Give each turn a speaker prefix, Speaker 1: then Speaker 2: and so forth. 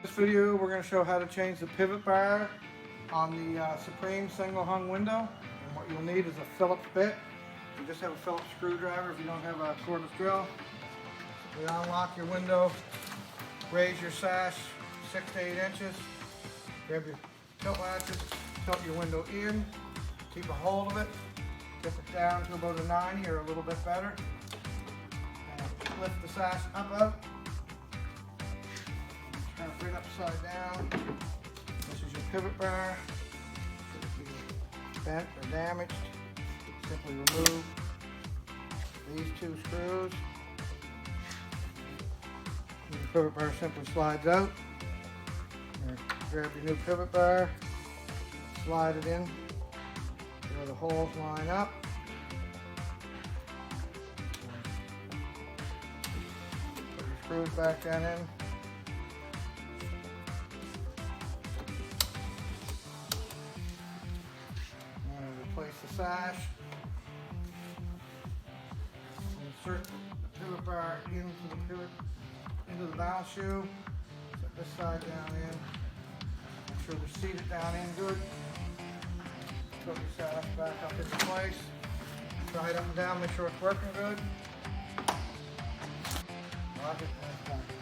Speaker 1: this video we're going to show how to change the pivot bar on the Supreme single hung window. And what you'll need is a Phillips bit. You just have a Phillips screwdriver if you don't have a cordless drill. You unlock your window, raise your sash 6 to 8 inches, grab your tilt latches, tilt your window in, keep a hold of it, tip it down to about a 90 or a little bit better, and lift the sash up out, turn it right upside down. This is your pivot bar. If it's bent or damaged, simply remove these two screws. The pivot bar simply slides out. Grab your new pivot bar, slide it in where the holes line up. Put your screws back down in. And replace the sash. Insert the pivot bar into the balance shoe. Set this side down in. Make sure they're seated down in good. Put your sash back up into place. Try it up and down, make sure it's working good. Lock it and it's done.